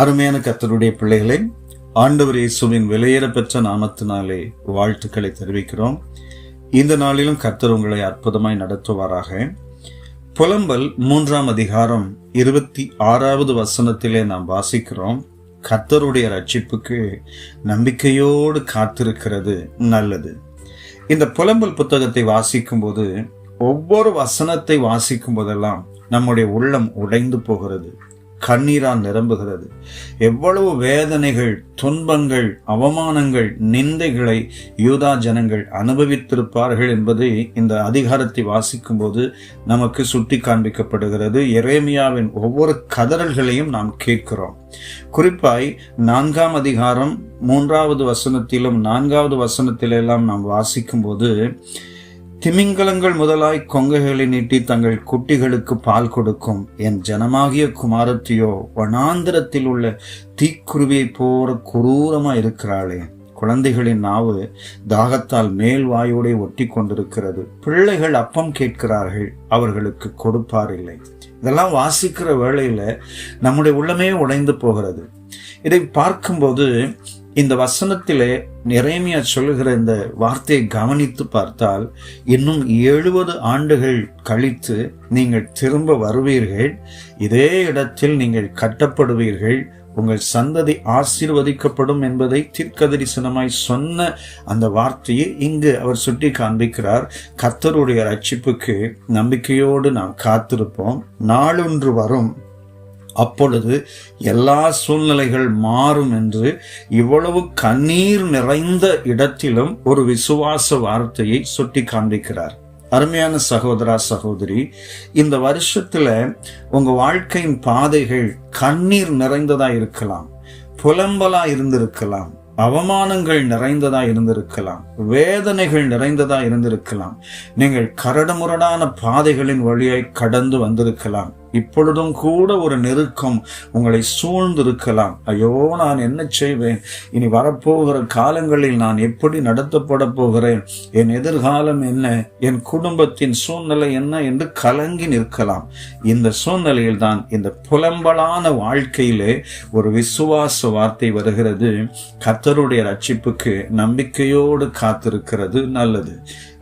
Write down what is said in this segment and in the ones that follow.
அருமையான கர்த்தருடைய பிள்ளைகளை, ஆண்டவர் இயேசுவின் விலையேறப்பெற்ற நாமத்தினாலே வாழ்த்துக்களை தெரிவிக்கிறோம். இந்த நாளிலும் கர்த்தர் உங்களை அற்புதமாய் நடத்துவாராக. புலம்பல் 3ஆம் அதிகாரம் 26வது வசனத்திலே நாம் வாசிக்கிறோம், கர்த்தருடைய ரட்சிப்புக்கு நம்பிக்கையோடு காத்திருக்கிறது நல்லது. இந்த புலம்பல் புத்தகத்தை வாசிக்கும் போது, ஒவ்வொரு வசனத்தை வாசிக்கும் போதெல்லாம் நம்முடைய உள்ளம் உடைந்து போகிறது, கண்ணீரால் நிரம்புகிறது. எவ்வளவு வேதனைகள், துன்பங்கள், அவமானங்கள், நிந்தைகளை யூதா ஜனங்கள் அனுபவித்திருப்பார்கள் என்பதை இந்த அதிகாரத்தை வாசிக்கும் போது நமக்கு சுட்டி காண்பிக்கப்படுகிறது. எரேமியாவின் ஒவ்வொரு கதறல்களையும் நாம் கேட்கிறோம். குறிப்பாய் 4ஆம் அதிகாரம் 3வது வசனத்திலும் 4வது வசனத்திலெல்லாம் நாம் வாசிக்கும் போது, திமிங்கலங்கள் முதலாய் கொங்கைகளை நீட்டி தங்கள் குட்டிகளுக்கு பால் கொடுக்கும் என் ஜனமாகிய குமாரத்தியோ வனாந்திரத்தில் உள்ள தீக்குருவியை போற குரூரமா இருக்கிறாளே. குழந்தைகளின் நாவு தாகத்தால் மேல் வாயோட ஒட்டி கொண்டிருக்கிறது. பிள்ளைகள் அப்பம் கேட்கிறார்கள், அவர்களுக்கு கொடுப்பார் இல்லை. இதெல்லாம் வாசிக்கிற வேளையில நம்முடைய உள்ளமே உடைந்து போகிறது. இதை பார்க்கும்போது இந்த வசனத்திலே எரேமியா சொல்லுகிற இந்த வார்த்தையை கவனித்து பார்த்தால், இன்னும் 70 ஆண்டுகள் கழித்து நீங்கள் திரும்ப வருவீர்கள், இதே இடத்தில் நீங்கள் கட்டப்படுவீர்கள், உங்கள் சந்ததி ஆசீர்வதிக்கப்படும் என்பதை தீர்க்கதரிசனமாய் சொன்ன அந்த வார்த்தையை இங்கு அவர் சுட்டி காண்பிக்கிறார். கர்த்தருடைய ரட்சிப்புக்கு நம்பிக்கையோடு நாம் காத்திருப்போம். நாளொன்று வரும், அப்பொழுது எல்லா சூழ்நிலைகள் மாறும் என்று இவ்வளவு கண்ணீர் நிறைந்த இடத்திலும் ஒரு விசுவாச வார்த்தையை சுட்டி காண்பிக்கிறார். அருமையான சகோதரா, சகோதரி, இந்த வருஷத்துல உங்க வாழ்க்கையின் பாதைகள் கண்ணீர் நிறைந்ததா இருக்கலாம், புலம்பலா இருந்திருக்கலாம், அவமானங்கள் நிறைந்ததா இருந்திருக்கலாம், வேதனைகள் நிறைந்ததா இருந்திருக்கலாம், நீங்கள் கரடுமுரடான பாதைகளின் வழியாய் கடந்து வந்திருக்கலாம். இப்பொழுதும் கூட ஒரு நெருக்கம் உங்களை சூழ்ந்திருக்கலாம். ஐயோ, நான் என்ன செய்வேன், இனி வரப்போகிற காலங்களில் நான் எப்படி நடத்தப்பட போகிறேன், என் எதிர்காலம் என்ன, என் குடும்பத்தின் சூழ்நிலை என்ன என்று கலங்கி நிற்கலாம். இந்த சூழ்நிலையில் தான் இந்த புலம்பலான வாழ்க்கையிலே ஒரு விசுவாச வார்த்தை வருகிறது. கர்த்தருடைய ரட்சிப்புக்கு நம்பிக்கையோடு காத்திருக்கிறது நல்லது.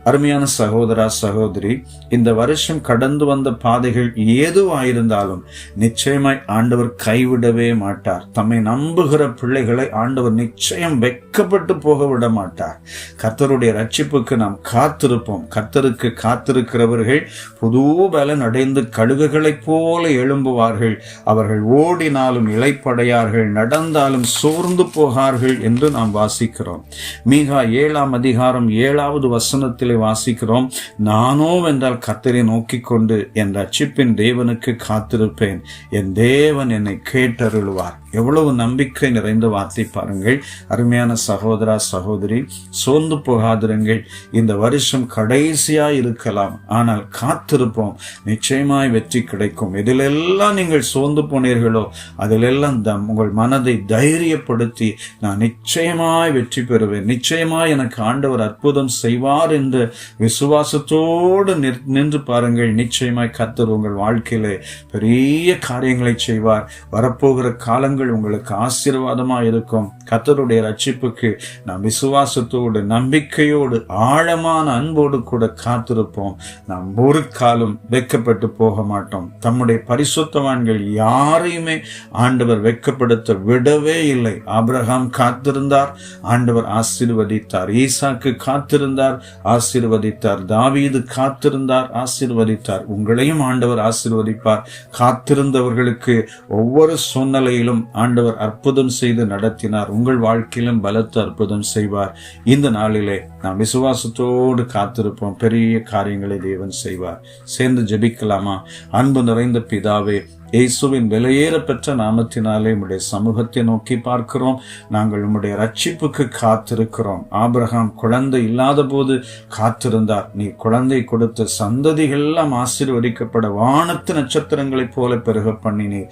அருமையான சகோதரா, சகோதரி, இந்த வருஷம் கடந்து வந்த பாதைகள் ஏதுவாயிருந்தாலும் நிச்சயமாய் ஆண்டவர் கைவிடவே மாட்டார். தம்மை நம்புகிற பிள்ளைகளை ஆண்டவர் நிச்சயம் வெட்கப்பட்டு போக விட மாட்டார். கர்த்தருடைய ரட்சிப்புக்கு நாம் காத்திருப்போம். கர்த்தருக்கு காத்திருக்கிறவர்கள் புது பலன் அடைந்து கழுகுகளைப் போல எழும்புவார்கள். அவர்கள் ஓடினாலும் இளைப்படையார்கள், நடந்தாலும் சோர்ந்து போகார்கள் என்று நாம் வாசிக்கிறோம். மீகா 7ஆம் அதிகாரம் 7வது வசனத்தில் வாசிக்கிறோம், நானோ வென்றால் கர்த்தரை நோக்கிக் கொண்டு என் ரட்சிப்பின் தேவனுக்கு காத்திருப்பேன், என் தேவன் என்னை கேட்டருளுவார். எவ்வளவு நம்பிக்கை நிறைந்த வார்த்தை பாருங்கள். அருமையான சகோதரா, சகோதரி, சோர்ந்து போகாதிருங்கள். இந்த வருஷம் கடைசியா இருக்கலாம், ஆனால் காத்திருப்போம், நிச்சயமாய் வெற்றி கிடைக்கும். எதிலெல்லாம் நீங்கள் சோர்ந்து போனீர்களோ அதிலெல்லாம் உங்கள் மனதை தைரியப்படுத்தி, நான் நிச்சயமாய் வெற்றி பெறுவேன், நிச்சயமாய் எனக்கு ஆண்டவர் அற்புதம் செய்வார் என்று விசுவாசத்தோடு நின்று பாருங்கள். நிச்சயமாய் கர்த்தர் உங்கள் வாழ்க்கையிலே பெரிய காரியங்களை செய்வார். வரப்போகிற காலங்கள் உங்களுக்கு ஆசீர்வாதமாக இருக்கும். கர்த்தருடைய ரட்சிப்புக்கு நாம் விசுவாசத்தோடு, நம்பிக்கையோடு, ஆழமான அன்போடு கூட காத்திருப்போம். நாம் ஒரு காலம் வெட்கப்பட்டு போக மாட்டோம். தம்முடைய பரிசுத்தவான்கள் யாரையுமே ஆண்டவர் வெட்கப்படுத்த விடவே இல்லை. ஆபிரகாம் காத்திருந்தார், ஆண்டவர் ஆசீர்வதித்தார். ஈசாக்கு காத்திருந்தார், ஆசீர்வதித்தார். தாவீது காத்திருந்தார், ஆசீர்வதித்தார். உங்களையும் ஆண்டவர் ஆசீர்வதிப்பார். காத்திருந்தவர்களுக்கு ஒவ்வொரு சூழ்நிலையிலும் ஆண்டவர் அற்புதம் செய்து நடத்தினார். உங்கள் வாழ்க்கையிலும் பலத்த அற்புதம் செய்வார். இந்த நாளிலே நாம் விசுவாசத்தோடு காத்திருப்போம். பெரிய காரியங்களை தேவன் செய்வார். சேர்ந்து ஜெபிக்கலாமா? அன்பு நிறைந்த பிதாவே, இயேசுவின் விலையேற பெற்ற நாமத்தினாலே உம்முடைய சமூகத்தை நோக்கி பார்க்கிறோம். நாங்கள் உம்முடைய ரட்சிப்புக்கு காத்திருக்கிறோம். ஆபிரகாம் குழந்தை இல்லாத போது காத்திருந்தார். நீ குழந்தை கொடுத்த சந்ததிகள் எல்லாம் ஆசீர்வதிக்கப்பட வானத்து நட்சத்திரங்களைப் போல பெருக பண்ணினீர்.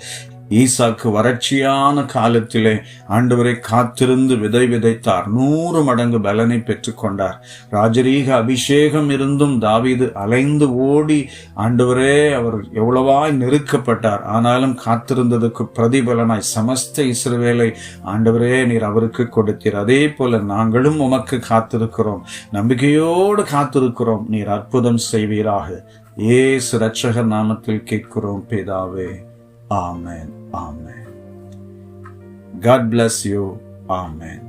ஈசாக்கு வறட்சியான காலத்திலே ஆண்டவரை காத்திருந்து விதை விதைத்தார். 100 மடங்கு பலனை பெற்றுக் கொண்டார். ராஜரீக அபிஷேகம் இருந்தும் தாவீது அலைந்து ஓடி ஆண்டவரே அவர் எவ்வளவாய் நெருக்கப்பட்டார். ஆனாலும் காத்திருந்ததுக்கு பிரதிபலனாய் சமஸ்த இஸ்ரவேலை ஆண்டவரே நீர் அவருக்கு கொடுத்தீர். அதே போல நாங்களும் உமக்கு காத்திருக்கிறோம், நம்பிக்கையோடு காத்திருக்கிறோம். நீர் அற்புதம் செய்வீராக. இயேசு இரட்சகர் நாமத்தில் கேட்கிறோம் பிதாவே. Amen. Amen. God bless you. Amen.